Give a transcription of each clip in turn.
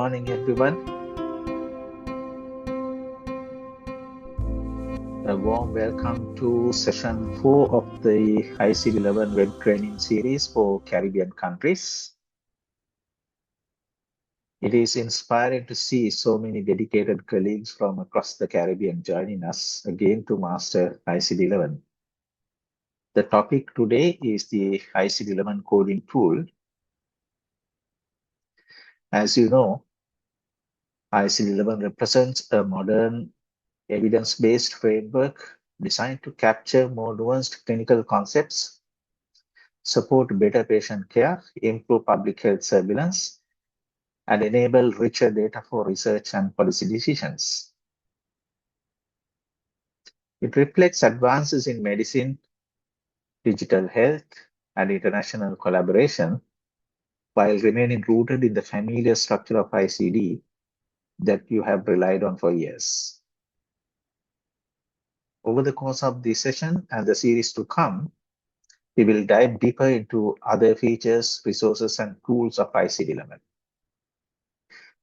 morning, everyone. A warm welcome to session 4 of the ICD-11 web training series for Caribbean countries. It is inspiring to see so many dedicated colleagues from across the Caribbean joining us again to master ICD-11. The topic today is the ICD-11 Coding Tool. As you know, ICD-11 represents a modern evidence-based framework designed to capture more nuanced clinical concepts, support better patient care, improve public health surveillance, and enable richer data for research and policy decisions. It reflects advances in medicine, digital health, and international collaboration, while remaining rooted in the familiar structure of ICD that you have relied on for years. Over the course of this session and the series to come, we will dive deeper into other features, resources, and tools of ICD-11.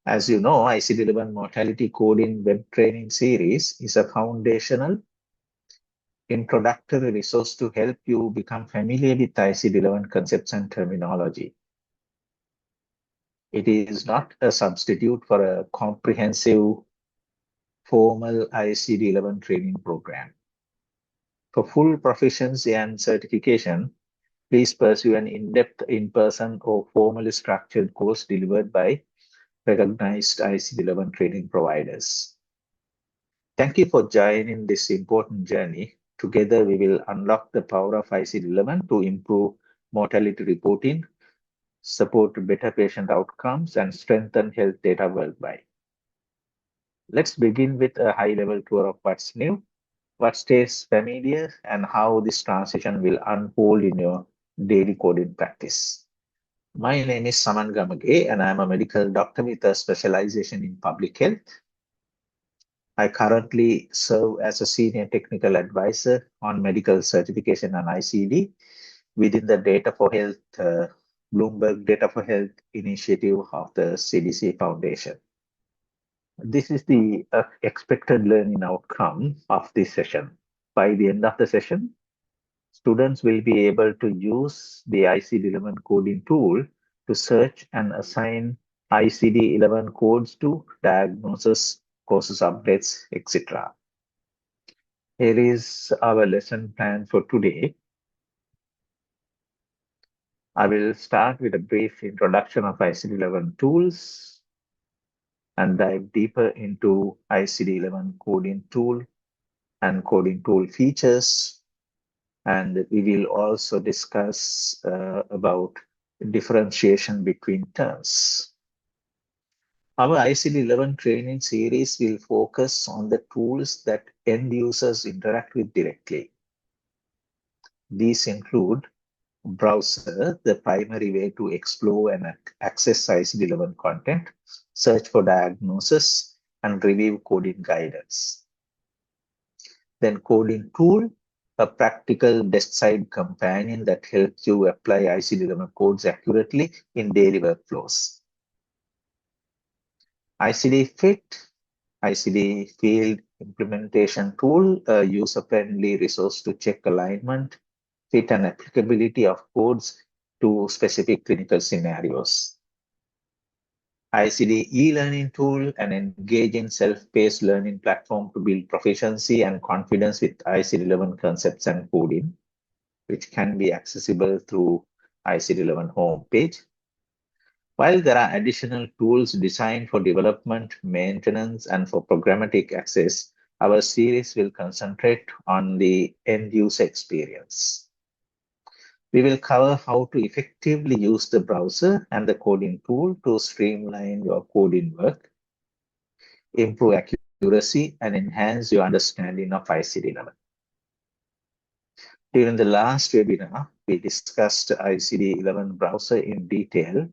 As you know, ICD-11 Mortality Coding Web Training Series is a foundational introductory resource to help you become familiar with ICD-11 concepts and terminology. It is not a substitute for a comprehensive formal ICD-11 training program. For full proficiency and certification, please pursue an in-depth in-person or formally structured course delivered by recognized ICD-11 training providers. Thank you for joining this important journey. Together, we will unlock the power of ICD-11 to improve mortality reporting, support better patient outcomes, and strengthen health data worldwide. Let's begin with a high-level tour of what's new, what stays familiar, and how this transition will unfold in your daily coding practice. My name is Saman, and I'm a medical doctor with a specialization in public health. I currently serve as a senior technical advisor on medical certification and ICD within the Data for Health, Bloomberg Data for Health initiative of the CDC Foundation. This is the expected learning outcome of this session. By the end of the session, students will be able to use the ICD-11 coding tool to search and assign ICD-11 codes to diagnosis, courses updates, etc. Here is our lesson plan for today. I will start with a brief introduction of ICD-11 tools and dive deeper into ICD-11 coding tool and coding tool features. And we will also discuss about differentiation between terms. Our ICD-11 training series will focus on the tools that end users interact with directly. These include browser, the primary way to explore and access ICD-11 content, search for diagnosis, and review coding guidance. Then coding tool, a practical desk-side companion that helps you apply ICD-11 codes accurately in daily workflows. ICD Fit, ICD Field Implementation Tool, a user-friendly resource to check alignment, fit, and applicability of codes to specific clinical scenarios. ICD e-learning tool, an engaging self-paced learning platform to build proficiency and confidence with ICD-11 concepts and coding, which can be accessible through ICD-11 homepage. While there are additional tools designed for development, maintenance, and for programmatic access, our series will concentrate on the end-user experience. We will cover how to effectively use the browser and the coding tool to streamline your coding work, improve accuracy, and enhance your understanding of ICD-11. During the last webinar, we discussed ICD-11 browser in detail,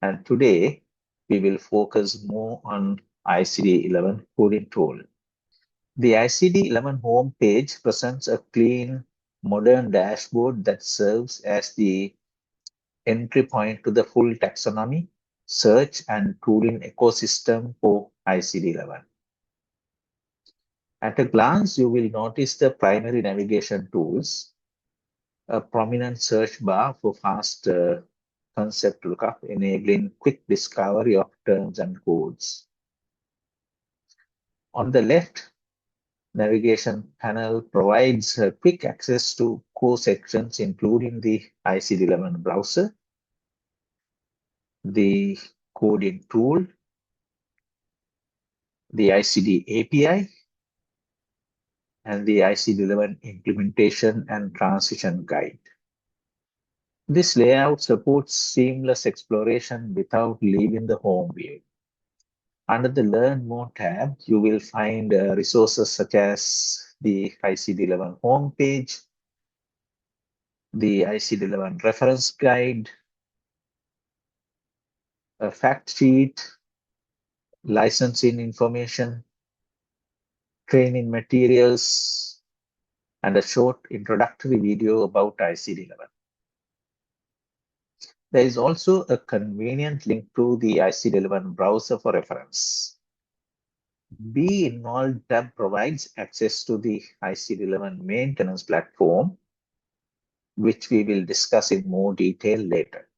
and today we will focus more on ICD-11 coding tool. The ICD-11 homepage presents a clean, modern dashboard that serves as the entry point to the full taxonomy, search and tooling ecosystem for ICD-11. At a glance, you will notice the primary navigation tools, a prominent search bar for fast concept lookup, enabling quick discovery of terms and codes. On the left, navigation panel provides quick access to core sections, including the ICD-11 browser, the coding tool, the ICD API, and the ICD-11 implementation and transition guide. This layout supports seamless exploration without leaving the home view. Under the Learn More tab, you will find resources such as the ICD-11 homepage, the ICD-11 reference guide, a fact sheet, licensing information, training materials, and a short introductory video about ICD-11. There is also a convenient link to the ICD-11 browser for reference. Be Involved tab provides access to the ICD-11 maintenance platform, which we will discuss in more detail later.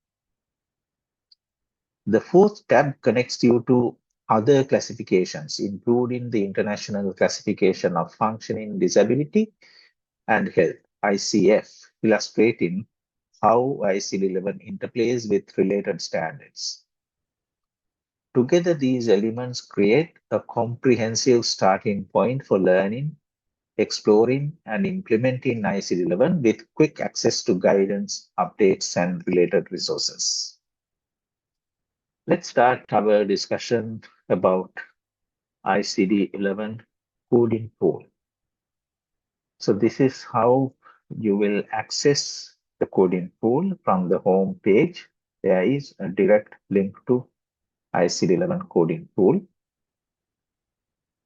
The fourth tab connects you to other classifications, including the International Classification of Functioning Disability and Health, ICF, illustrating how ICD-11 interplays with related standards. Together, these elements create a comprehensive starting point for learning, exploring, and implementing ICD-11 with quick access to guidance, updates, and related resources. Let's start our discussion about ICD-11 Coding Tool. So this is how you will access the coding tool from the home page. There is a direct link to ICD-11 Coding Tool.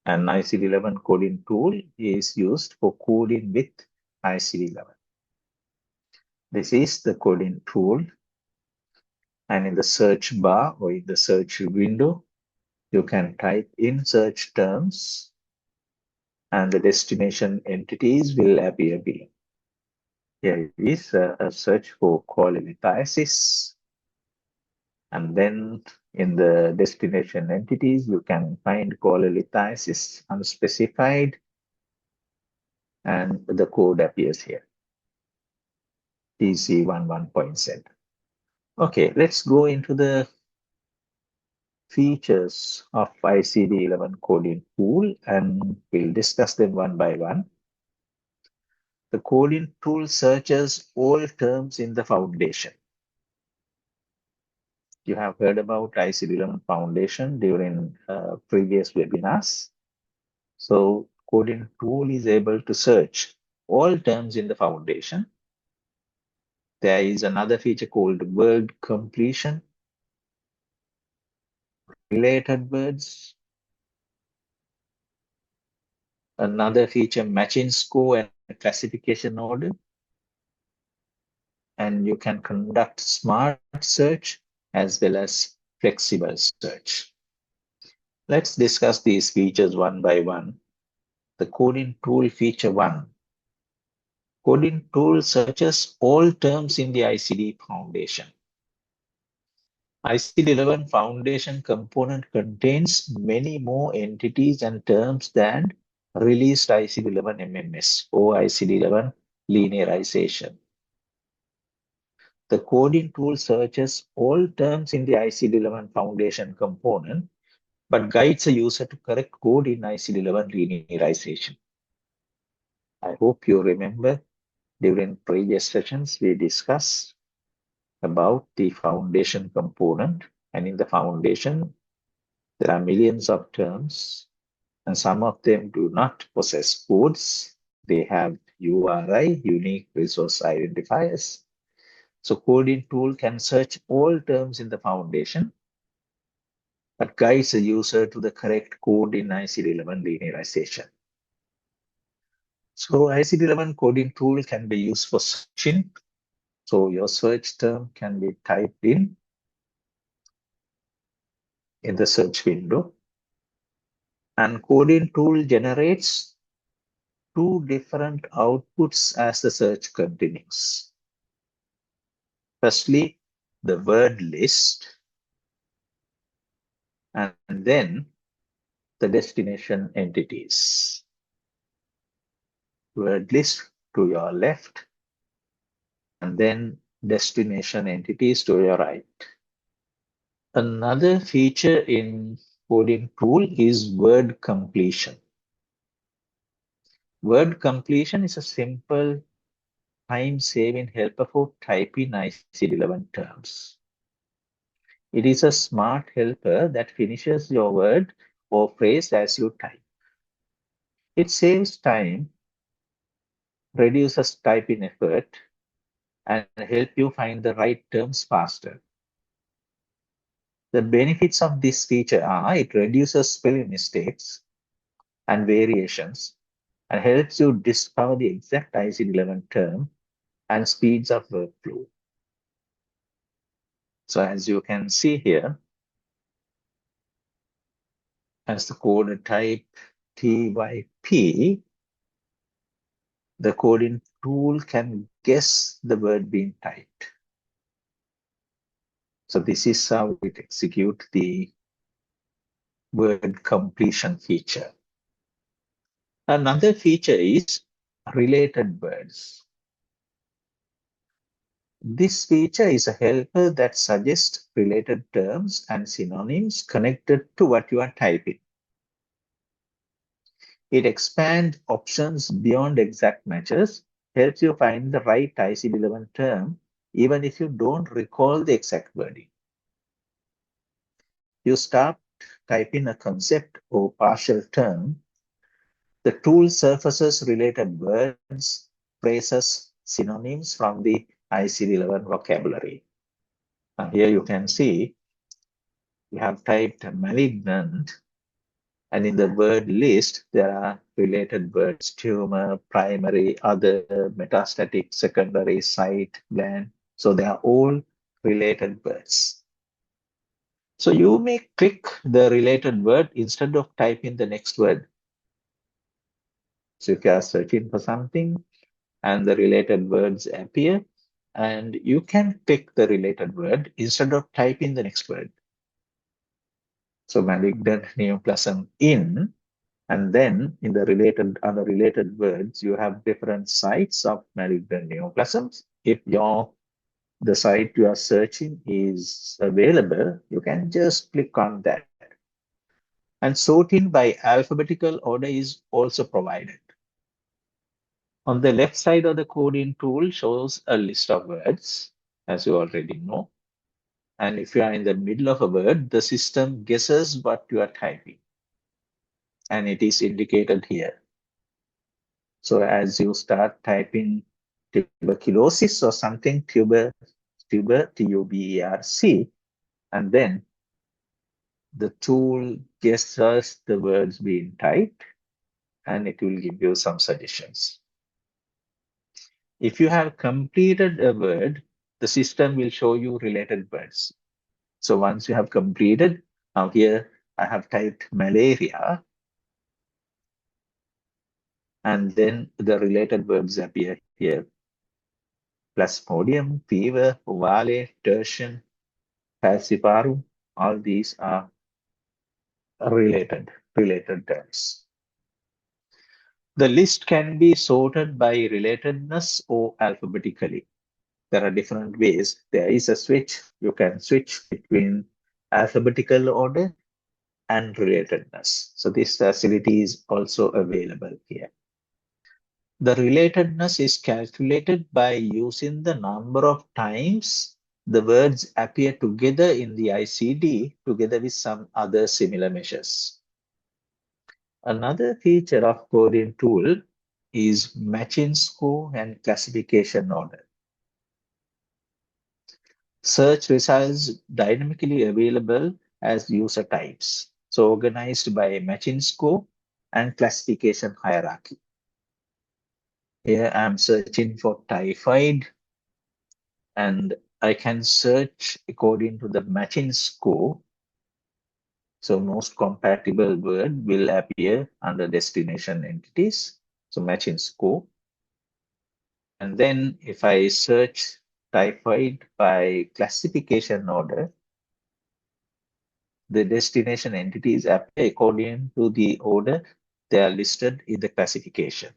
And ICD-11 Coding Tool is used for coding with ICD-11. This is the coding tool. And in the search bar or in the search window, you can type in search terms and the destination entities will appear below. Here is a search for cholelithiasis. And then in the destination entities, you can find cholelithiasis unspecified, and the code appears here, TC11.7. Okay, let's go into the features of ICD-11 coding tool, and we'll discuss them one by one. The coding tool searches all terms in the foundation. You have heard about ICD-11 Foundation during previous webinars. So coding tool is able to search all terms in the foundation. There is another feature called word completion, related words, another feature matching score and classification order. And you can conduct smart search as well as flexible search. Let's discuss these features one by one. The coding tool feature 1. Coding tool searches all terms in the ICD Foundation. ICD-11 Foundation component contains many more entities and terms than released ICD-11 MMS or ICD-11 linearization. The coding tool searches all terms in the ICD-11 Foundation component, but guides a user to correct code in ICD-11 linearization. I hope you remember during previous sessions, we discussed about the foundation component, and in the foundation, there are millions of terms, and some of them do not possess codes. They have URI, unique resource identifiers. So coding tool can search all terms in the foundation, but guides a user to the correct code in ICD-11 linearization. So ICD-11 coding tool can be used for searching. So your search term can be typed in in the search window. And coding tool generates two different outputs as the search continues. Firstly, the word list, and then the destination entities. Word list to your left, and then destination entities to your right. Another feature in coding tool is word completion. Word completion is a simple time-saving helper for typing ICD-11 terms. It is a smart helper that finishes your word or phrase as you type. It saves time, reduces typing effort, and help you find the right terms faster. The benefits of this feature are it reduces spelling mistakes and variations and helps you discover the exact ICD-11 term and speeds up workflow. So as you can see here, as the code type TYP, the coding tool can guess the word being typed. So this is how it executes the word completion feature. Another feature is related words. This feature is a helper that suggests related terms and synonyms connected to what you are typing. It expands options beyond exact matches, helps you find the right ICD-11 term, even if you don't recall the exact wording. You start typing a concept or partial term, the tool surfaces related words, phrases, synonyms from the ICD-11 vocabulary. And here you can see we have typed malignant, and in the word list, there are related words: tumor, primary, other, metastatic, secondary, site, gland. So they are all related words. So you may click the related word instead of typing the next word. So if you are searching for something and the related words appear, and you can click the related word instead of typing the next word. So malignant neoplasm in, and then in the related other related words, you have different sites of malignant neoplasms. If the site you are searching is available, you can just click on that. And sorting by alphabetical order is also provided. On the left side of the coding tool shows a list of words, as you already know. And if you are in the middle of a word, the system guesses what you are typing. And it is indicated here. So as you start typing tuberculosis or something, Tuberc, and then the tool guesses the words being typed, and it will give you some suggestions. If you have completed a word, the system will show you related words. So once you have completed, now here I have typed malaria, and then the related words appear here. Plasmodium, fever, ovale, tertian, falciparum, all these are related terms. The list can be sorted by relatedness or alphabetically. There are different ways. There is a switch. You can switch between alphabetical order and relatedness. So this facility is also available here. The relatedness is calculated by using the number of times the words appear together in the ICD together with some other similar measures. Another feature of coding tool is matching score and classification order. Search results dynamically available as user types, so organized by matching score and classification hierarchy. Here I'm searching for typhoid, and I can search according to the matching score. So most compatible word will appear under destination entities, so matching scope. And then if I search typhoid by classification order, the destination entities appear according to the order they are listed in the classification.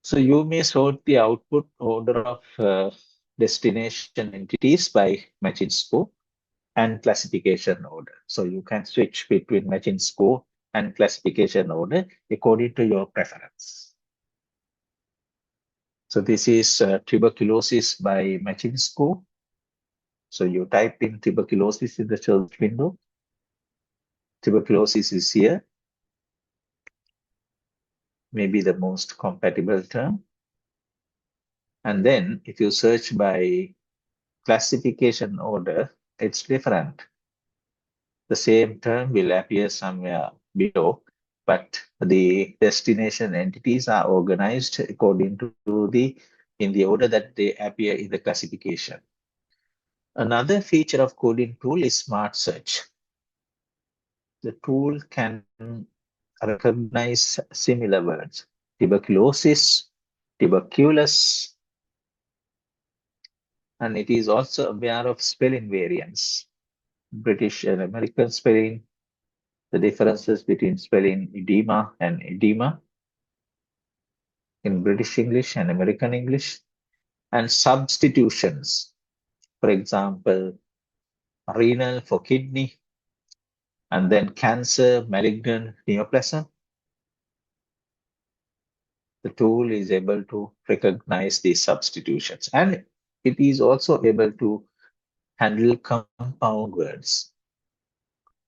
So you may sort the output order of destination entities by matching scope and classification order. So you can switch between matching scope and classification order according to your preference. So this is tuberculosis by matching scope. So you type in tuberculosis in the search window. Tuberculosis is here, maybe the most compatible term. And then if you search by classification order, it's different. The same term will appear somewhere below, but the destination entities are organized according to in the order that they appear in the classification. Another feature of coding tool is smart search. The tool can recognize similar words: tuberculosis, tuberculous, and it is also aware of spelling variants. British and American spelling, the differences between spelling edema and edema in British English and American English, and substitutions. For example, renal for kidney, and then cancer, malignant neoplasm. The tool is able to recognize these substitutions, and it is also able to handle compound words.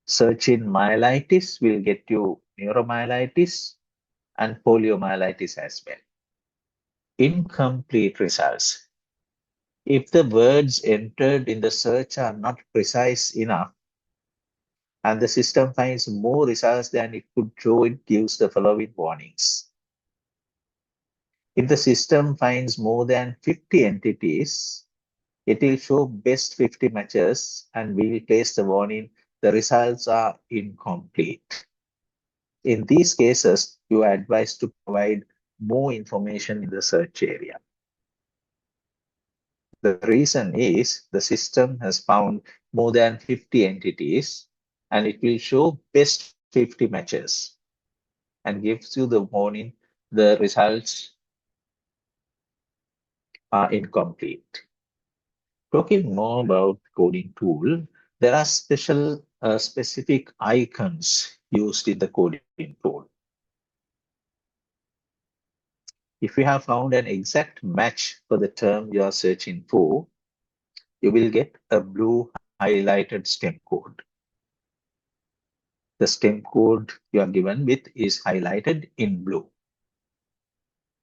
Search in myelitis will get you neuromyelitis and poliomyelitis as well. Incomplete results. If the words entered in the search are not precise enough and the system finds more results than it could show, it gives the following warnings. If the system finds more than 50 entities, it will show best 50 matches and will place the warning, the results are incomplete. In these cases, you are advised to provide more information in the search area. The reason is the system has found more than 50 entities and it will show best 50 matches and gives you the warning the results are incomplete. Talking more about coding tool, there are specific icons used in the coding tool. If you have found an exact match for the term you are searching for, you will get a blue highlighted stem code. The stem code you are given with is highlighted in blue.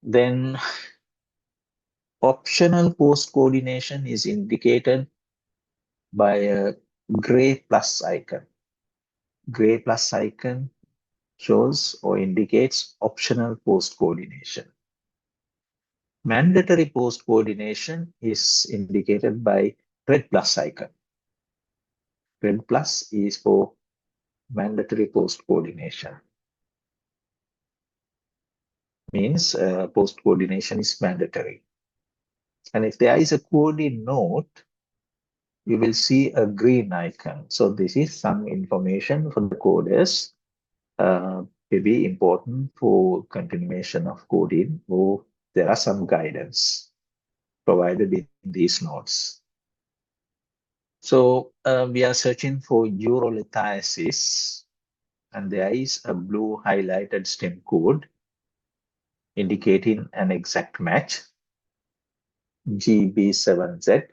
Then optional post coordination is indicated by a gray plus icon. Gray plus icon shows or indicates optional post coordination. Mandatory post coordination is indicated by red plus icon. Red plus is for mandatory post coordination. Means post coordination is mandatory. And if there is a coding note, you will see a green icon. So this is some information for the coders, maybe important for continuation of coding, or there are some guidance provided in these notes. So we are searching for urolithiasis, and there is a blue highlighted stem code indicating an exact match. GB7Z,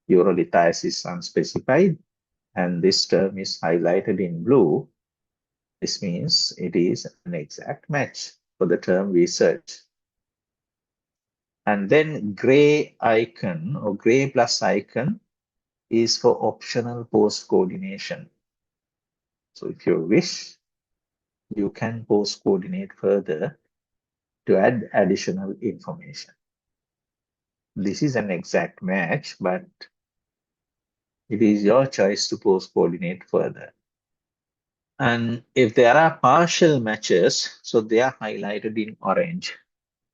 urolithiasis unspecified, and this term is highlighted in blue. This means it is an exact match for the term we search. And then gray icon or gray plus icon is for optional post coordination. So if you wish, you can post coordinate further to add additional information. This is an exact match, but it is your choice to post coordinate further. And if there are partial matches, so they are highlighted in orange.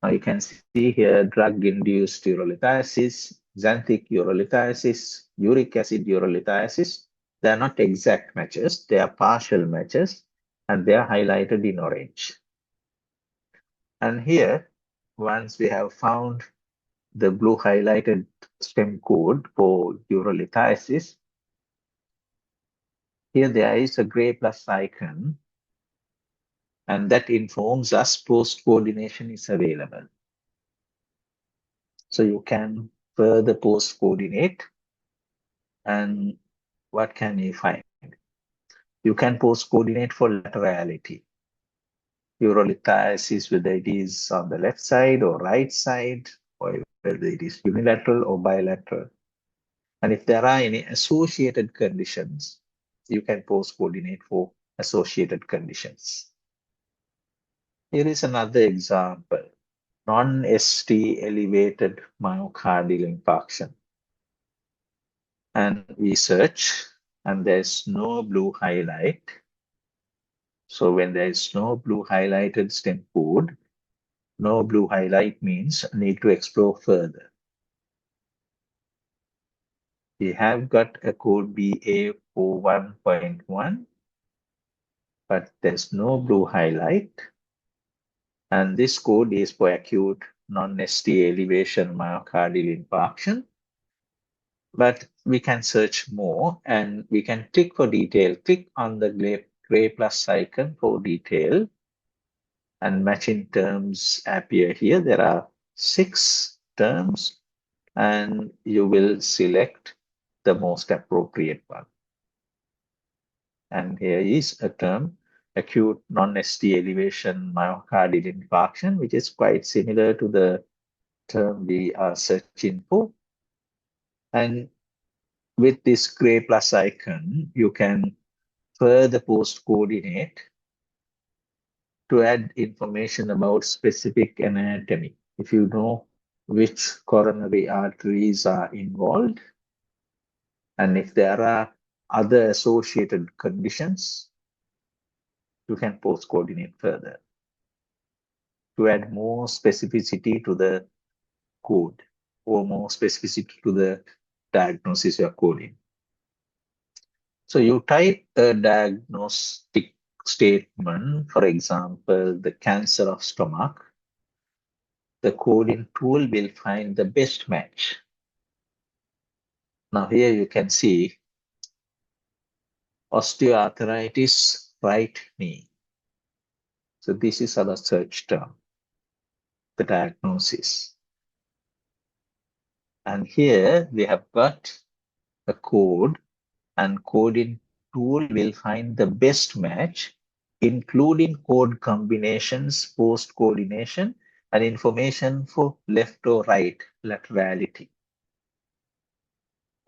Now you can see here drug-induced urolithiasis, xanthic urolithiasis, uric acid urolithiasis. They are not exact matches, they are partial matches, and they are highlighted in orange. And here, once we have found the blue highlighted stem code for urolithiasis, here there is a gray plus icon, and that informs us post coordination is available. So you can further post coordinate, and what can you find? You can post coordinate for laterality. Urolithiasis, whether it is on the left side or right side, or whether it is unilateral or bilateral. And if there are any associated conditions, you can post coordinate for associated conditions. Here is another example, non-ST elevated myocardial infarction. And we search, and there's no blue highlight. So when there is no blue highlighted stem code, no blue highlight means need to explore further. We have got a code BA41.1, but there's no blue highlight. And this code is for acute non-ST elevation myocardial infarction. But we can search more, and we can click for detail. Click on the gray plus icon for detail, and matching terms appear here. There are 6 terms, and you will select the most appropriate one. And here is a term, acute non-ST elevation myocardial infarction, which is quite similar to the term we are searching for. And with this gray plus icon, you can further post coordinate to add information about specific anatomy. If you know which coronary arteries are involved, and if there are other associated conditions, you can post coordinate further to add more specificity to the code or more specificity to the diagnosis you're coding. So you type a diagnostic statement, for example, the cancer of stomach. The coding tool will find the best match. Now here you can see osteoarthritis right knee. So this is our search term, the diagnosis. And here we have got a code, and coding tool will find the best match, including code combinations, post coordination, and information for left or right laterality.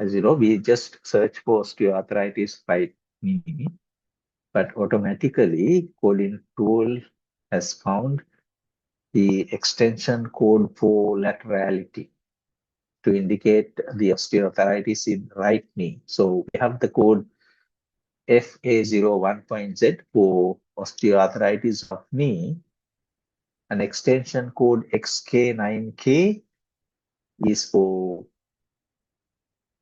As you know, we just search for osteoarthritis right knee, but automatically coding tool has found the extension code for laterality to indicate the osteoarthritis in right knee. So we have the code FA01.Z for osteoarthritis of knee, and extension code XK9K is for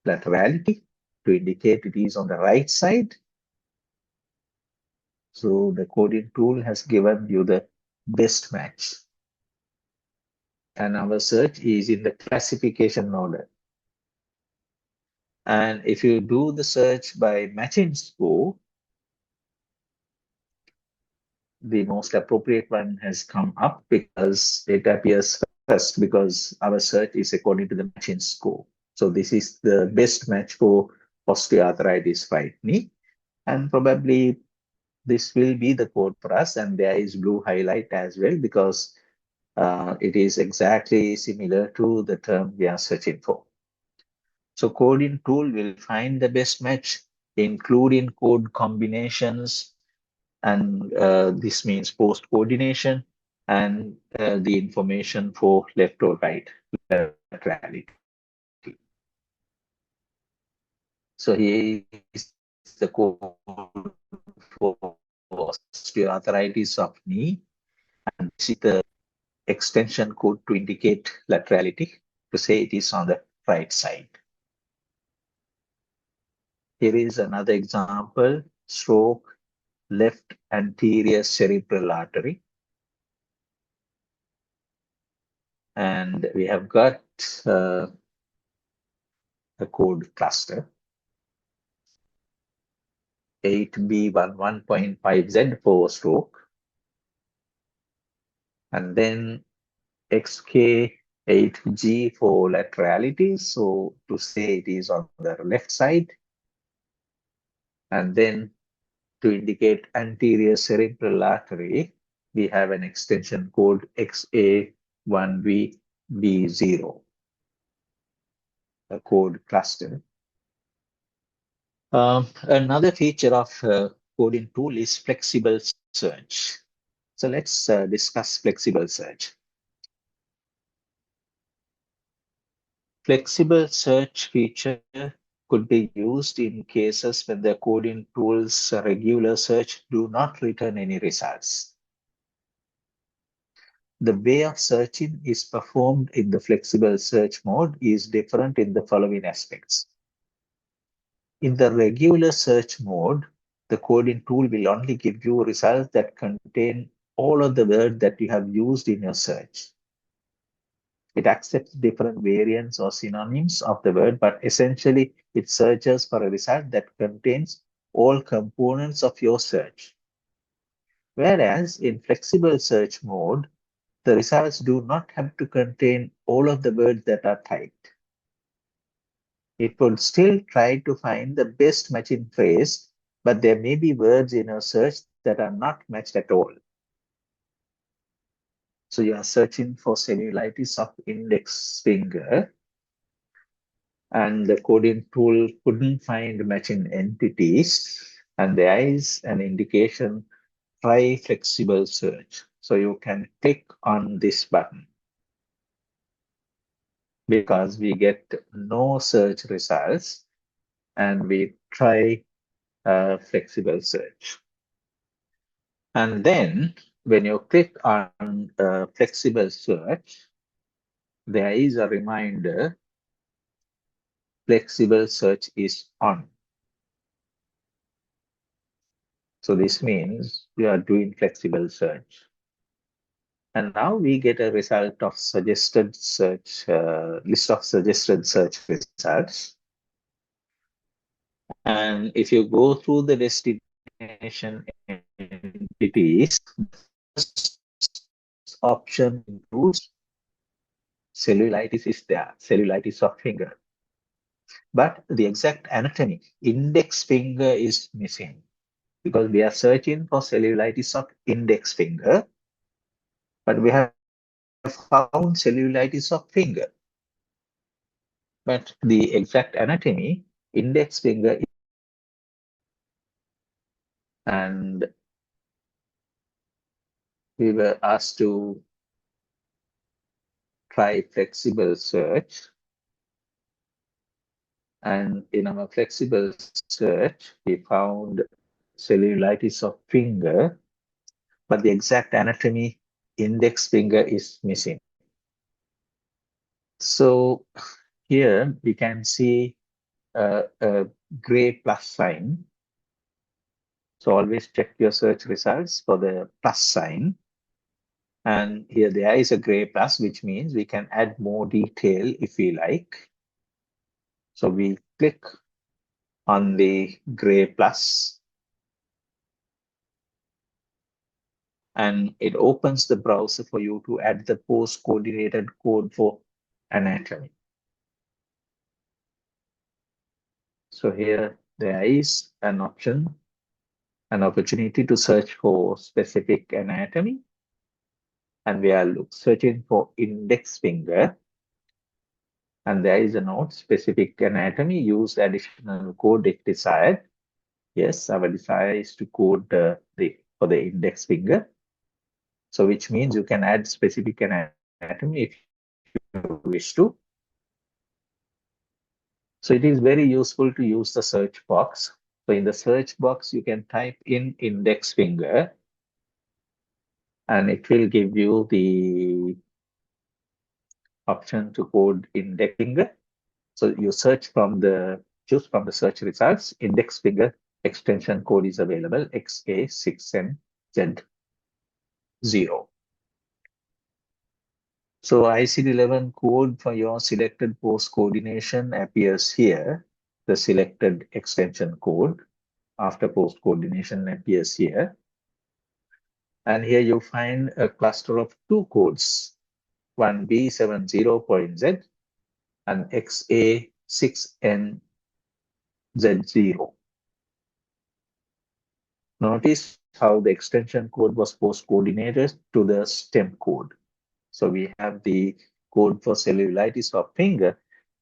laterality to indicate it is on the right side. So the coding tool has given you the best match. And our search is in the classification order. And if you do the search by matching score, the most appropriate one has come up because it appears first because our search is according to the matching score. So this is the best match for osteoarthritis right knee. And probably this will be the code for us. And there is blue highlight as well because it is exactly similar to the term we are searching for. So coding tool will find the best match, including code combinations, and this means post coordination, and the information for left or right laterality. So here is the code for osteoarthritis of knee, and this is the extension code to indicate laterality, to say it is on the right side. Here is another example, stroke, left anterior cerebral artery. And we have got a code cluster, 8B11.5Z for stroke, and then XK8G for laterality, so to say it is on the left side, and then to indicate anterior cerebral artery, we have an extension code XA1VB0, a code cluster. Another feature of coding tool is flexible search. So let's discuss flexible search. Flexible search feature could be used in cases when the coding tool's regular search do not return any results. The way of searching is performed in the flexible search mode is different in the following aspects. In the regular search mode, the coding tool will only give you results that contain all of the words that you have used in your search. It accepts different variants or synonyms of the word, but essentially it searches for a result that contains all components of your search. Whereas in flexible search mode, the results do not have to contain all of the words that are typed. It will still try to find the best matching phrase, but there may be words in your search that are not matched at all. So you are searching for cellulitis of index finger, and the coding tool couldn't find matching entities, and there is an indication, try flexible search. So you can click on this button because we get no search results, and we try flexible search. And then when you click on flexible search, there is a reminder, flexible search is on. So this means we are doing flexible search. And now we get a result of suggested search, list of suggested search results. And if you go through the destination entities, this option includes cellulitis is there, cellulitis of finger. But the exact anatomy, index finger is missing because we are searching for cellulitis of index finger, but we have found cellulitis of finger. But the exact anatomy, index finger, and we were asked to try flexible search. And in our flexible search, we found cellulitis of finger, but the exact anatomy, index finger, is missing. So here we can see a gray plus sign. So always check your search results for the plus sign. And here there is a gray plus, which means we can add more detail if we like. So we click on the gray plus, and it opens the browser for you to add the post-coordinated code for anatomy. So here there is an option, an opportunity to search for specific anatomy. And we are searching for index finger. And there is a note, specific anatomy, use additional code if desired. Yes, our desire is to code for the index finger. So which means you can add specific anatomy if you wish to. So it is very useful to use the search box. So in the search box, you can type in index finger, and it will give you the option to code index finger. So you choose from the search results, index finger extension code is available, XA6NZ0. So ICD-11 code for your selected post coordination appears here. The selected extension code after post coordination appears here. And here you find a cluster of two codes, one B70.Z and XA6NZ0. Notice how the extension code was post coordinated to the stem code. So we have the code for cellulitis of finger,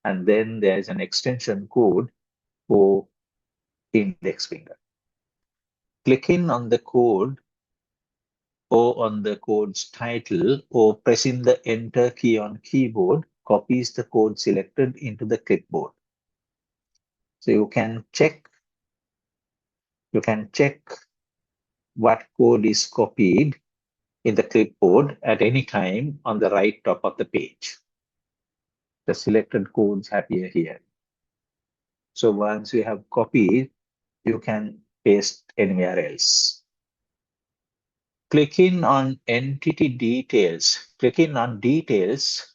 and then there is an extension code for index finger. Clicking on the code or on the code's title or pressing the enter key on keyboard copies the code selected into the clipboard. So you can check what code is copied in the clipboard at any time on the right top of the page. The selected codes appear here. So once you have copied, you can paste anywhere else. Clicking on entity details, clicking on details,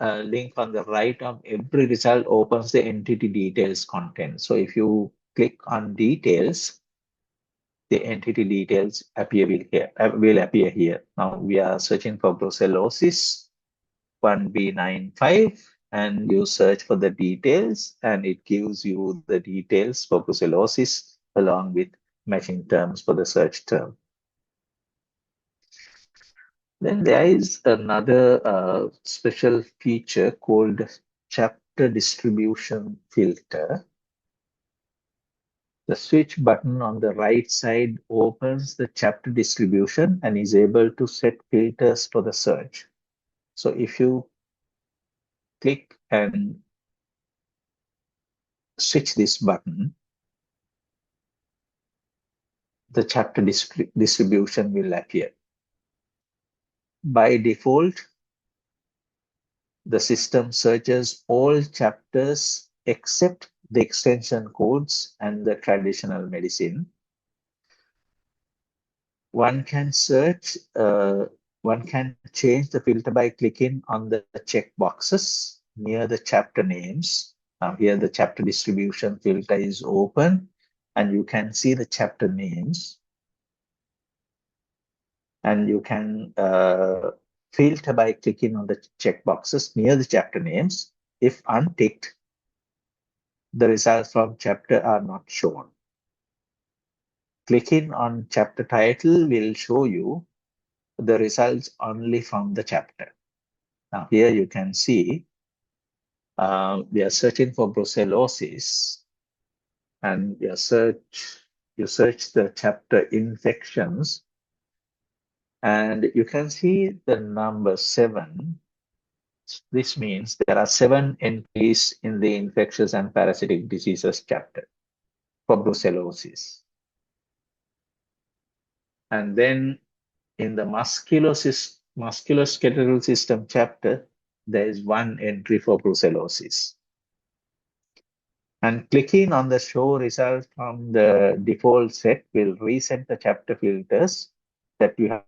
link on the right of every result opens the entity details content. So if you click on details, the entity details will appear here. Now we are searching for brucellosis 1B95 and you search for the details and it gives you the details for brucellosis along with matching terms for the search term. Then there is another special feature called chapter distribution filter. The switch button on the right side opens the chapter distribution and is able to set filters for the search. So if you click and switch this button, the chapter distribution will appear. By default, the system searches all chapters except the extension codes and the traditional medicine. One can change the filter by clicking on the check boxes near the chapter names. Now here the chapter distribution filter is open and you can see the chapter names. And you can filter by clicking on the check boxes near the chapter names. If unticked, the results from chapter are not shown. Clicking on chapter title will show you the results only from the chapter. Now here you can see we are searching for brucellosis and you search the chapter infections and you can see the number 7. This means there are 7 entries in the infectious and parasitic diseases chapter for brucellosis. And then in the musculoskeletal system chapter, there is 1 entry for brucellosis. And clicking on the show result from the default set will reset the chapter filters that you have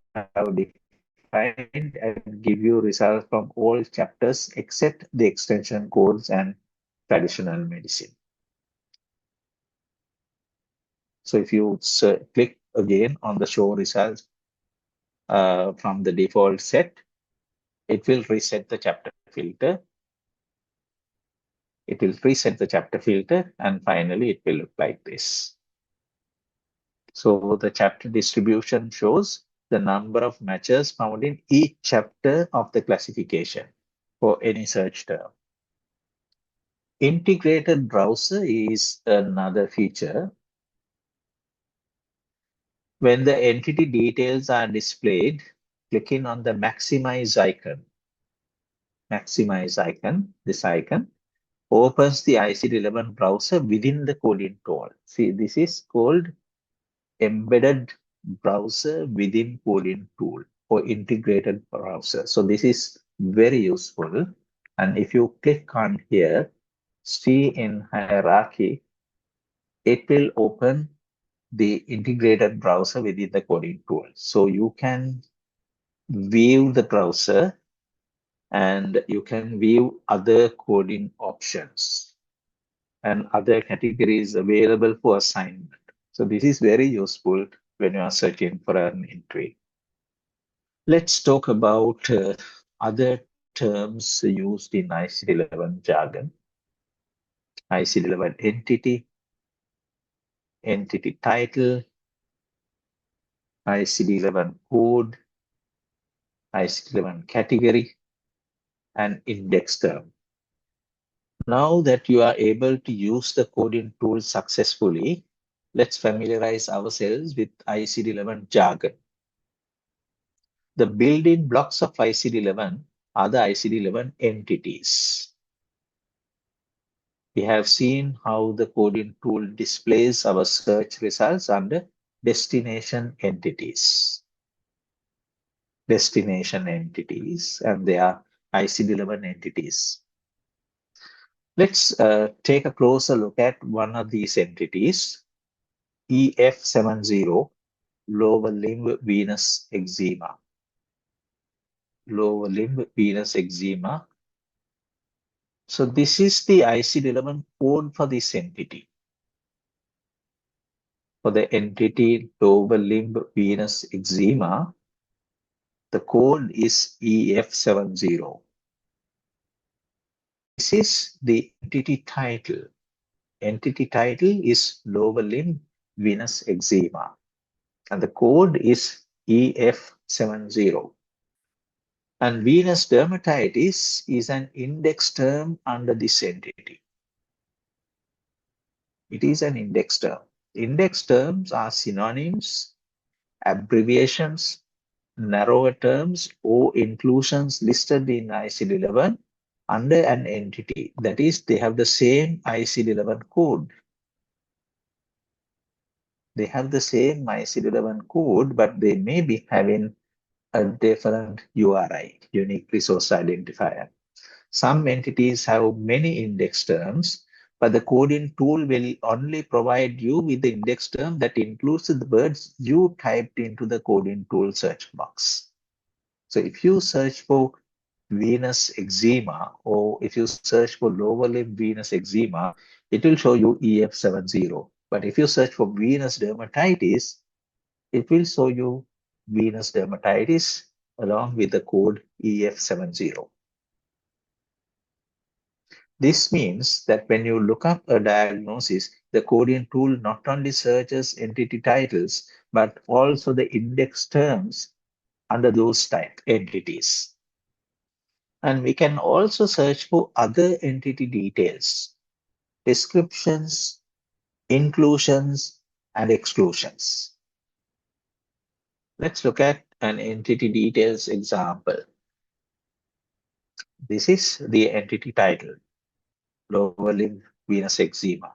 defined and give you results from all chapters except the extension codes and traditional medicine. So if you click again on the show results from the default set, it will reset the chapter filter. It will reset the chapter filter and finally it will look like this. So the chapter distribution shows the number of matches found in each chapter of the classification for any search term. Integrated browser is another feature. When the entity details are displayed, clicking on the maximize icon, this icon, opens the ICD-11 browser within the coding tool. See, this is called embedded browser within coding tool or integrated browser. So this is very useful. And if you click on here, see in hierarchy, it will open the integrated browser within the coding tool. So you can view the browser and you can view other coding options and other categories available for assignment. So this is very useful when you are searching for an entry. Let's talk about other terms used in ICD-11 jargon. ICD-11 entity, entity title, ICD-11 code, ICD-11 category, and index term. Now that you are able to use the coding tool successfully, let's familiarize ourselves with ICD-11 jargon. The building blocks of ICD-11 are the ICD-11 entities. We have seen how the coding tool displays our search results under destination entities. Destination entities, and they are ICD-11 entities. Let's take a closer look at one of these entities, EF70, lower limb venous eczema. Lower limb venous eczema. So this is the ICD-11 code for this entity. For the entity lower limb venous eczema, the code is EF70. This is the entity title. Entity title is lower limb venous eczema, and the code is EF70. And venous dermatitis is an index term under this entity. It is an index term. Index terms are synonyms, abbreviations, narrower terms, or inclusions listed in ICD-11 under an entity. That is, they have the same ICD-11 code. They have the same ICD-11 code, but they may be having a different URI, unique resource identifier. Some entities have many index terms, but the coding tool will only provide you with the index term that includes the words you typed into the coding tool search box. So if you search for venous eczema, or if you search for lower limb venous eczema, it will show you EF70. But if you search for venous dermatitis, it will show you venous dermatitis along with the code EF70. This means that when you look up a diagnosis, the coding tool not only searches entity titles, but also the index terms under those type entities. And we can also search for other entity details, descriptions, inclusions, and exclusions. Let's look at an entity details example. This is the entity title, lower limb venous eczema.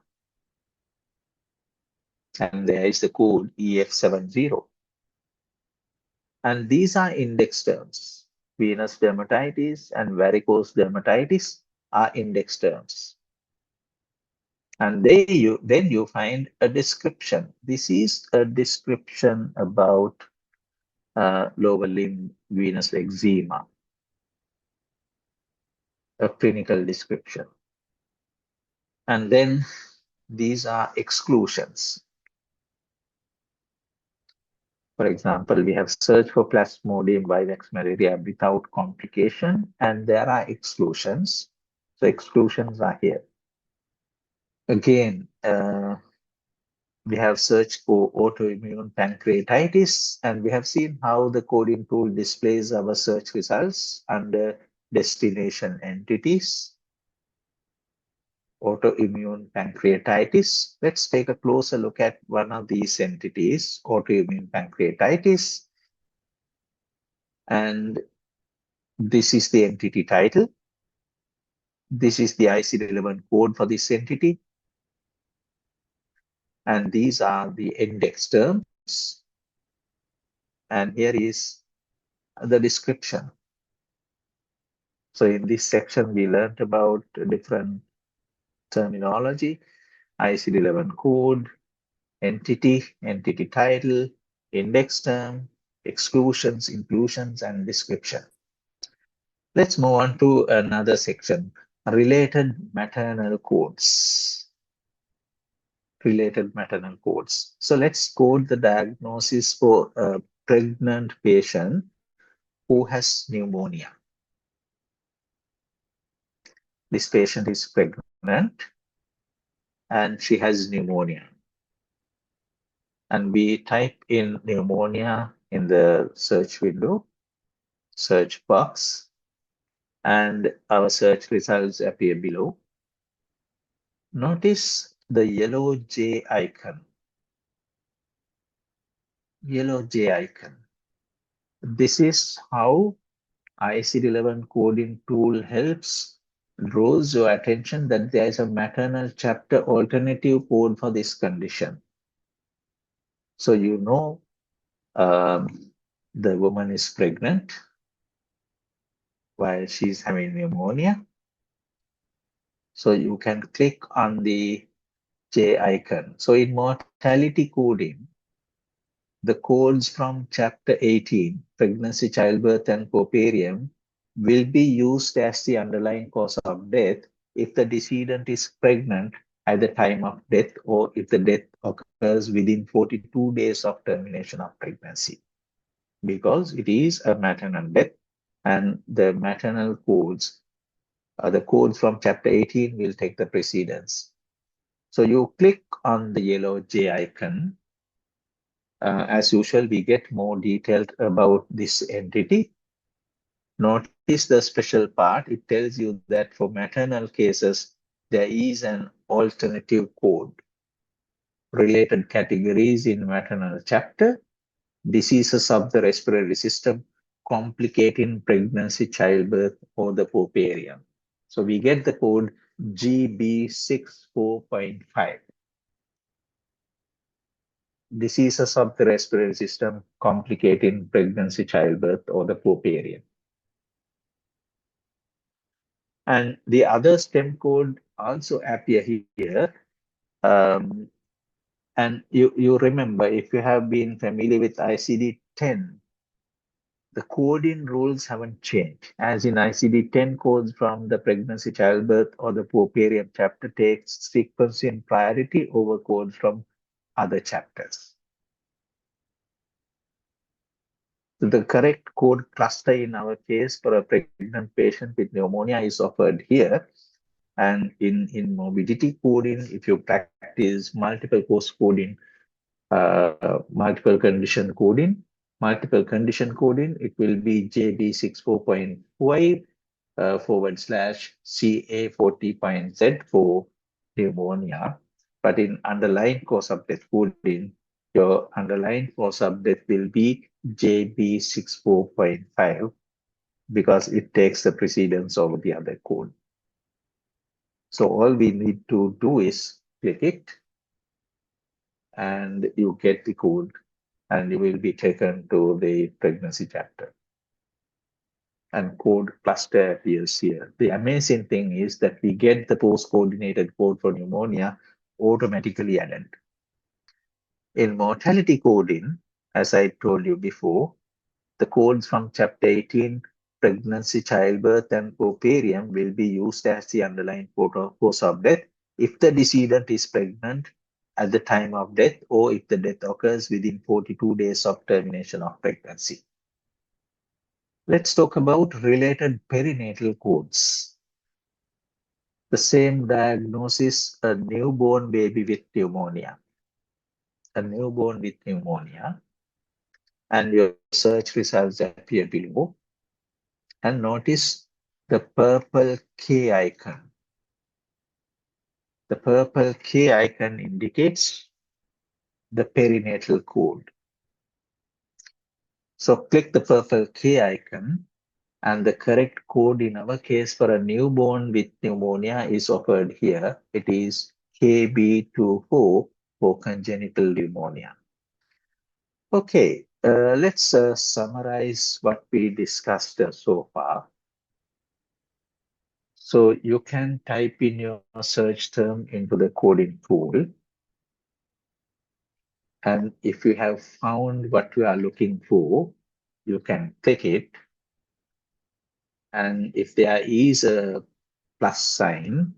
And there is the code EF70. And these are index terms. Venous dermatitis and varicose dermatitis are index terms. And then you find a description. This is a description about lower limb venous eczema, a clinical description. And then these are exclusions. For example, we have search for Plasmodium vivax malaria without complication, and there are exclusions. So exclusions are here. Again, we have searched for autoimmune pancreatitis, and we have seen how the coding tool displays our search results under destination entities. Autoimmune pancreatitis. Let's take a closer look at one of these entities, autoimmune pancreatitis. And this is the entity title. This is the ICD-11 code for this entity. And these are the index terms. And here is the description. So in this section, we learned about different terminology, ICD-11 code, entity title, index term, exclusions, inclusions, and description. Let's move on to another section, related maternal codes. Related maternal codes. So let's code the diagnosis for a pregnant patient who has pneumonia. This patient is pregnant and she has pneumonia. And we type in pneumonia in the search window, search box, and our search results appear below. Notice the yellow J icon. Yellow J icon. This is how ICD-11 coding tool helps draws your attention that there is a maternal chapter alternative code for this condition. So you know the woman is pregnant while she's having pneumonia. So you can click on the J icon. So in mortality coding, the codes from chapter 18, pregnancy, childbirth, and puerperium, will be used as the underlying cause of death if the decedent is pregnant at the time of death or if the death occurs within 42 days of termination of pregnancy, because it is a maternal death and the maternal codes, the codes from chapter 18 will take the precedence. So you click on the yellow J icon. As usual, we get more detailed about this entity. Notice the special part. It tells you that for maternal cases, there is an alternative code. Related categories in maternal chapter, diseases of the respiratory system, complicating pregnancy, childbirth, or the puerperium. So we get the code GB64.5. Diseases of the respiratory system complicating pregnancy, childbirth, or the puerperium. And the other stem code also appear here. And you remember, if you have been familiar with ICD-10, the coding rules haven't changed. As in ICD-10 codes from the pregnancy, childbirth, or the puerperium chapter takes frequency and priority over codes from other chapters. The correct code cluster in our case for a pregnant patient with pneumonia is offered here. And in morbidity coding, if you practice multiple course coding, multiple condition coding, it will be JB64.5 /CA40.Z for pneumonia. But in underlying cause of death coding, your underlying cause of death will be JB64.5 because it takes the precedence over the other code. So all we need to do is click it and you get the code and you will be taken to the pregnancy chapter. And code cluster appears here. The amazing thing is that we get the post-coordinated code for pneumonia automatically added. In mortality coding, as I told you before, the codes from chapter 18, pregnancy, childbirth, and puerperium will be used as the underlying cause of death if the decedent is pregnant at the time of death or if the death occurs within 42 days of termination of pregnancy. Let's talk about related perinatal codes. The same diagnosis, a newborn baby with pneumonia. A newborn with pneumonia. And your search results appear below. And notice the purple K icon. The purple K icon indicates the perinatal code. So click the purple K icon and the correct code in our case for a newborn with pneumonia is offered here. It is KB24 for congenital pneumonia. Okay, Let's summarize what we discussed so far. So you can type in your search term into the coding tool. And if you have found what you are looking for, you can click it. And if there is a plus sign,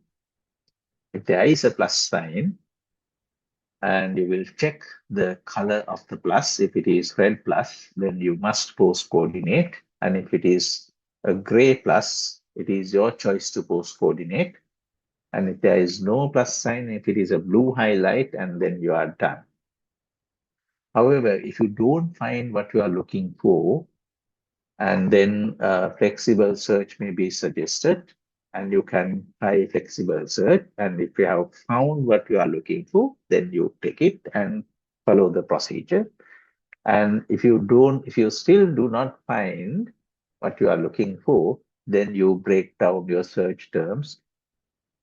and you will check the color of the plus. If it is red plus, then you must post coordinate. And if it is a gray plus, it is your choice to post coordinate. And if there is no plus sign, if it is a blue highlight, and then you are done. However, if you don't find what you are looking for, and then flexible search may be suggested, and you can try flexible search. And if you have found what you are looking for, then you take it and follow the procedure. And if you still do not find what you are looking for, then you break down your search terms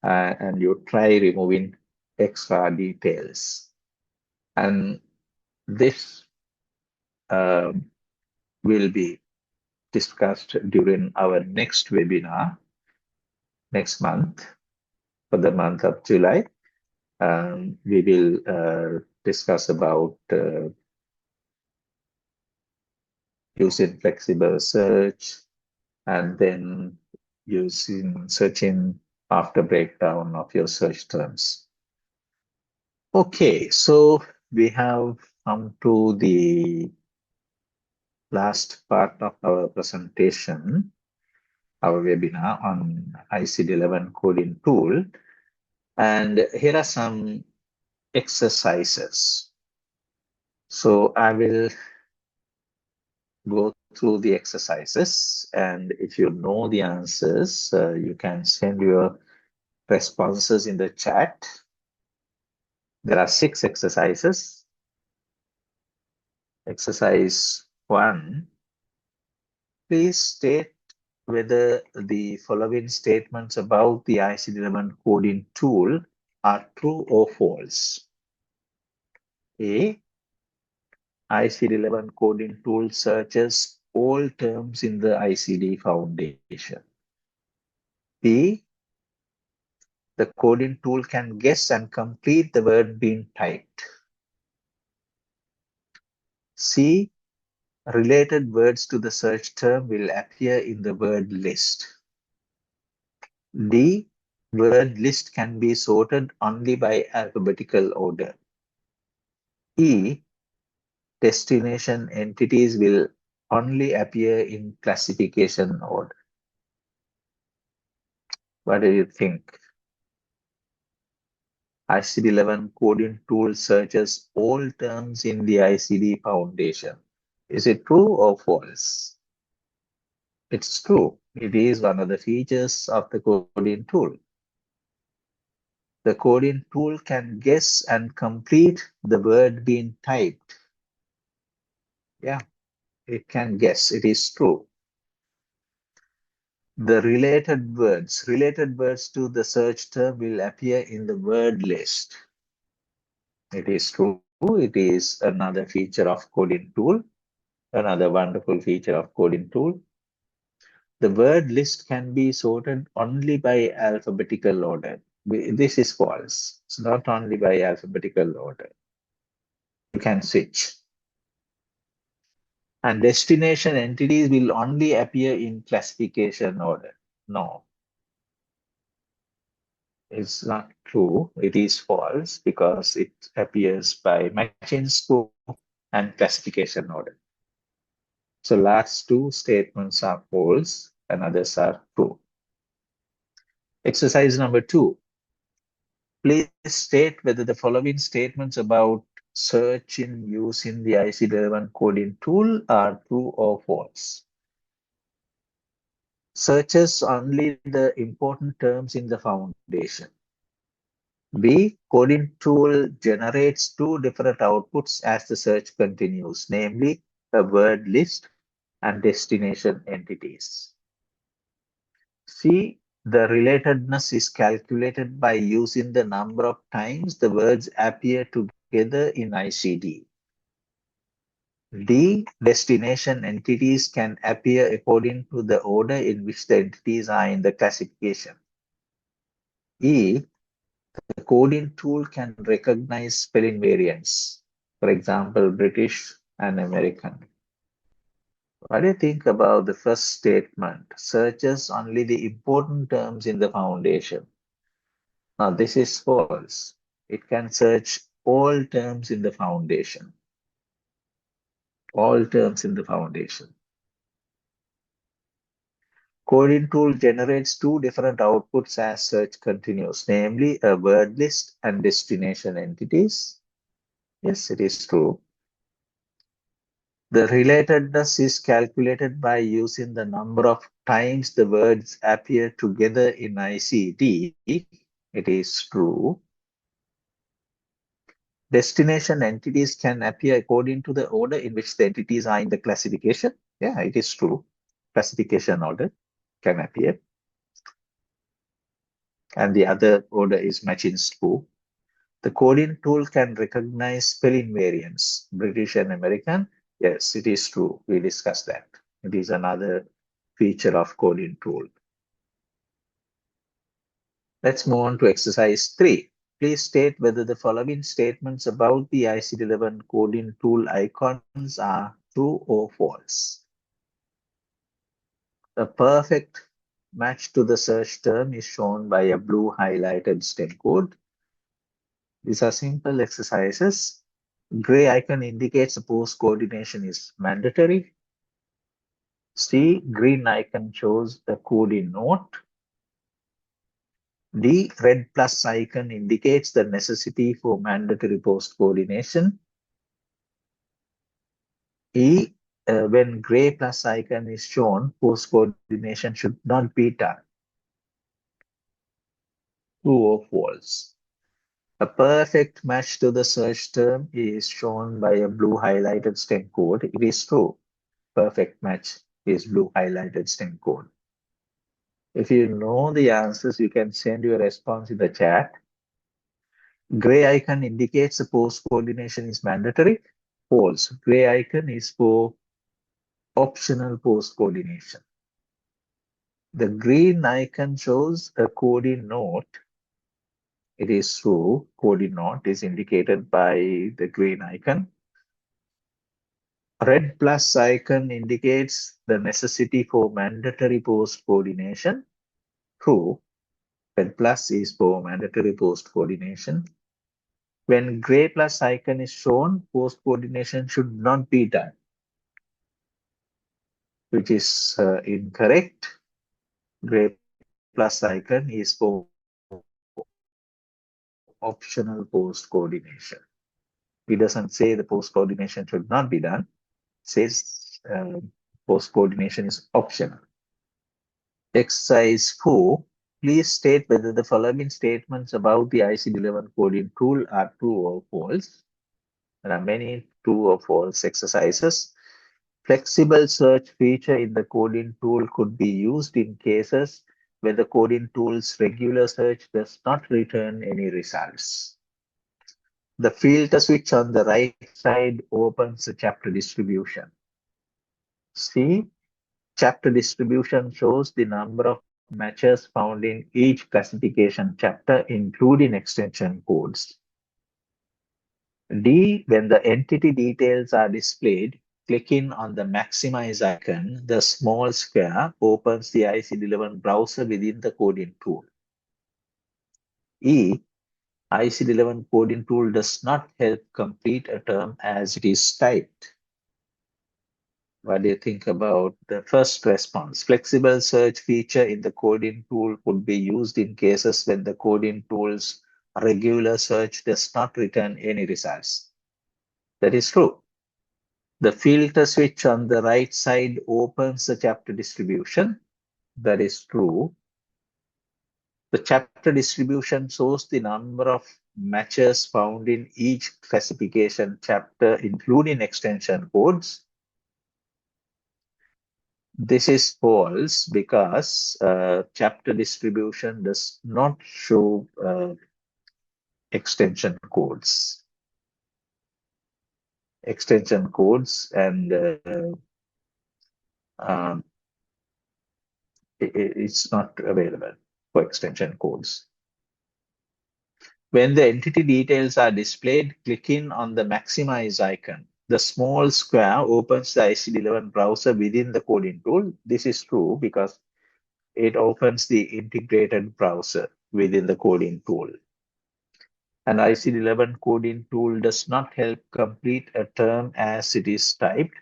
and you try removing extra details. And this will be discussed during our next webinar next month, for the month of July. We will discuss about using flexible search and then searching after breakdown of your search terms. Okay, so we have come to the last part of our presentation, our webinar on ICD-11 Coding Tool. And here are some exercises. So I will go through the exercises, and if you know the answers, you can send your responses in the chat. There are 6 exercises. Exercise 1, please state whether the following statements about the ICD-11 coding tool are true or false. A, ICD-11 coding tool searches all terms in the ICD Foundation. B, the coding tool can guess and complete the word being typed. C, related words to the search term will appear in the word list. D, word list can be sorted only by alphabetical order. E, destination entities will only appear in classification order. What do you think? ICD-11 coding tool searches all terms in the ICD Foundation. Is it true or false? It's true. It is one of the features of the coding tool. The coding tool can guess and complete the word being typed. Yeah, it can guess. It is true. The related words to the search term will appear in the word list. It is true. It is another feature of coding tool. Another wonderful feature of coding tool. The word list can be sorted only by alphabetical order. This is false. It's not only by alphabetical order. You can switch. And destination entities will only appear in classification order. No, it's not true. It is false because it appears by matching scope and classification order. So last 2 statements are false and others are true. Exercise number 2. Please state whether the following statements about search in use in the ICD-11 coding tool are true or false. Searches only the important terms in the foundation. B, coding tool generates 2 different outputs as the search continues, namely a word list and destination entities. C, the relatedness is calculated by using the number of times the words appear together in ICD. D. Destination entities can appear according to the order in which the entities are in the classification. E. The coding tool can recognize spelling variants, for example, British and American. What do you think about the first statement? Searches only the important terms in the foundation. Now, this is false. It can search all terms in the foundation. All terms in the foundation. Coding tool generates two different outputs as search continues, namely a word list and destination entities. Yes, it is true. The relatedness is calculated by using the number of times the words appear together in ICD. It is true. Destination entities can appear according to the order in which the entities are in the classification. Yeah, it is true. Classification order can appear. And the other order is matching true. The coding tool can recognize spelling variants, British and American. Yes, it is true. We discussed that. It is another feature of coding tool. Let's move on to exercise 3. Please state whether the following statements about the ICD-11 coding tool icons are true or false. A perfect match to the search term is shown by a blue highlighted stem code. These are simple exercises. Gray icon indicates the post coordination is mandatory. C, green icon shows the coding note. D, red plus icon indicates the necessity for mandatory post coordination. E, when gray plus icon is shown, post coordination should not be done. True or false? A perfect match to the search term is shown by a blue highlighted stem code. It is true. Perfect match is blue highlighted stem code. If you know the answers, you can send your response in the chat. Gray icon indicates the post coordination is mandatory. False. Gray icon is for optional post coordination. The green icon shows a coding note. It is true. Coding note is indicated by the green icon. Red plus icon indicates the necessity for mandatory post coordination. True. Red plus is for mandatory post coordination. When gray plus icon is shown, post coordination should not be done, which is incorrect. Gray plus icon is for optional post coordination. It doesn't say the post coordination should not be done. It says post coordination is optional. Exercise 4. Please state whether the following statements about the ICD-11 coding tool are true or false. There are many true or false exercises. Flexible search feature in the coding tool could be used in cases where the coding tool's regular search does not return any results. The filter switch on the right side opens the chapter distribution. See, chapter distribution shows the number of matches found in each classification chapter, including extension codes. D, when the entity details are displayed, clicking on the maximize icon, the small square opens the ICD-11 browser within the coding tool. E, ICD-11 coding tool does not help complete a term as it is typed. What do you think about the first response? Flexible search feature in the coding tool could be used in cases when the coding tool's regular search does not return any results. That is true. The filter switch on the right side opens the chapter distribution. That is true. The chapter distribution shows the number of matches found in each classification chapter, including extension codes. This is false because chapter distribution does not show extension codes. extension codes, and um, it's not available for extension codes. When the entity details are displayed, click in on the maximize icon. The small square opens the ICD-11 browser within the coding tool. This is true because it opens the integrated browser within the coding tool. An ICD-11 coding tool does not help complete a term as it is typed.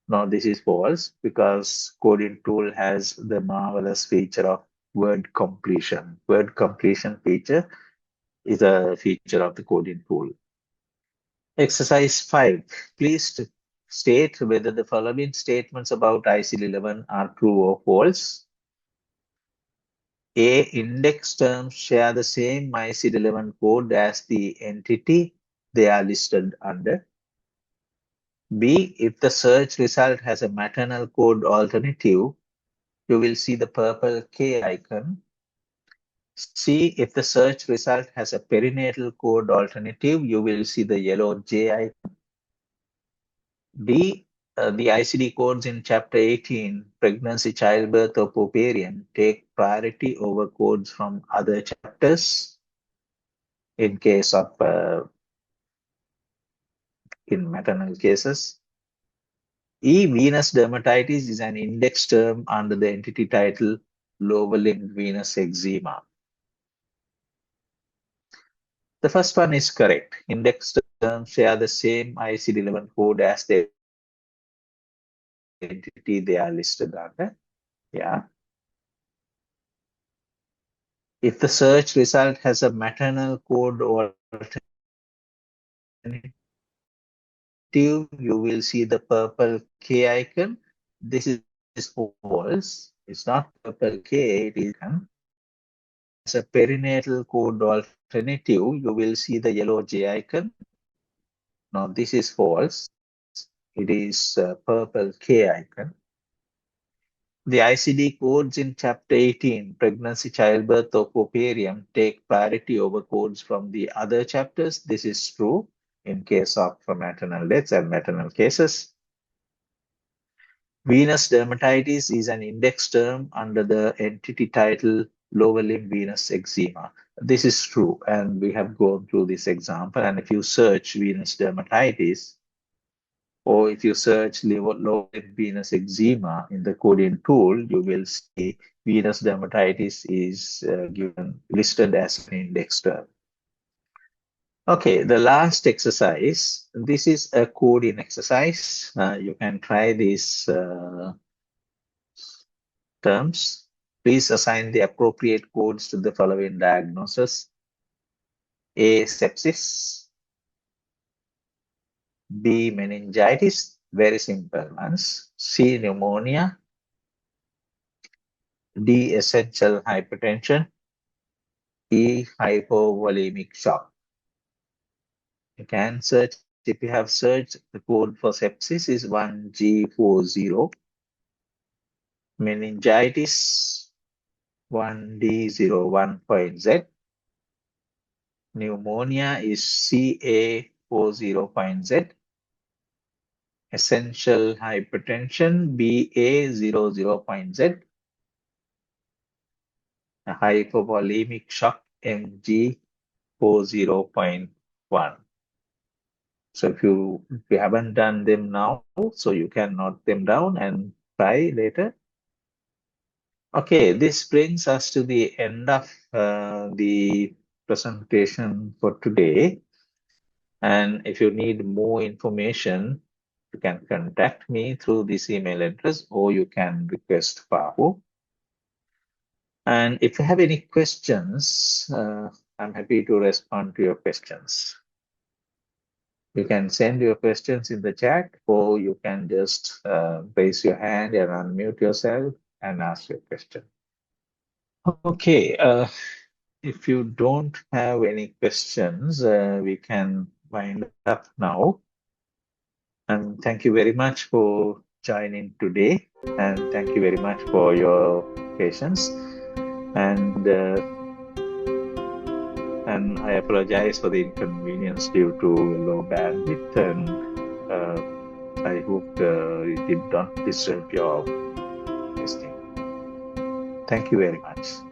No, this is false because coding tool has the marvelous feature of word completion. Word completion feature is a feature of the coding tool. Exercise 5. Please state whether the following statements about ICD-11 are true or false. A, index terms share the same ICD-11 code as the entity they are listed under. B, if the search result has a maternal code alternative, you will see the purple K icon. C, if the search result has a perinatal code alternative, you will see the yellow J icon. D, the ICD codes in Chapter 18, Pregnancy, Childbirth, or Ovarian, take priority over codes from other chapters in case of in maternal cases. E. Venous dermatitis is an index term under the entity title lower limb venous eczema. The first one is correct. Index terms share the same ICD-11 code as the entity they are listed under. Yeah. If the search result has a maternal code alternative, you will see the purple K icon. This is false. It's not purple K, it is as a perinatal code alternative, you will see the yellow J icon. Now this is false. It is purple K icon. The ICD codes in Chapter 18, Pregnancy, Childbirth, or Ovarian, take priority over codes from the other chapters. This is true in case of maternal deaths and maternal cases. Venous dermatitis is an index term under the entity title lower limb venous eczema. This is true, and we have gone through this example. And if you search venous dermatitis, or if you search lower limb venous eczema in the coding tool, you will see venous dermatitis is listed as an index term. Okay, the last exercise. This is a coding exercise. You can try these terms. Please assign the appropriate codes to the following diagnosis. A, sepsis. B, meningitis, very simple ones. C, pneumonia. D, essential hypertension. E, hypovolemic shock. You can search, if you have searched, the code for sepsis is 1G40. Meningitis 1D01.Z. Pneumonia is CA40.Z. Essential hypertension BA00.Z. Hypovolemic shock MG40.1. So if you haven't done them now, so you can note them down and try later. Okay, this brings us to the end of the presentation for today. And if you need more information, you can contact me through this email address, or you can request PAHO. And if you have any questions, I'm happy to respond to your questions. You can send your questions in the chat, or you can just raise your hand and unmute yourself and ask your question. Okay, if you don't have any questions, we can wind up now. And thank you very much for joining today. And thank you very much for your patience. And I apologize for the inconvenience due to low bandwidth and I hope it did not disturb your listening. Thank you very much.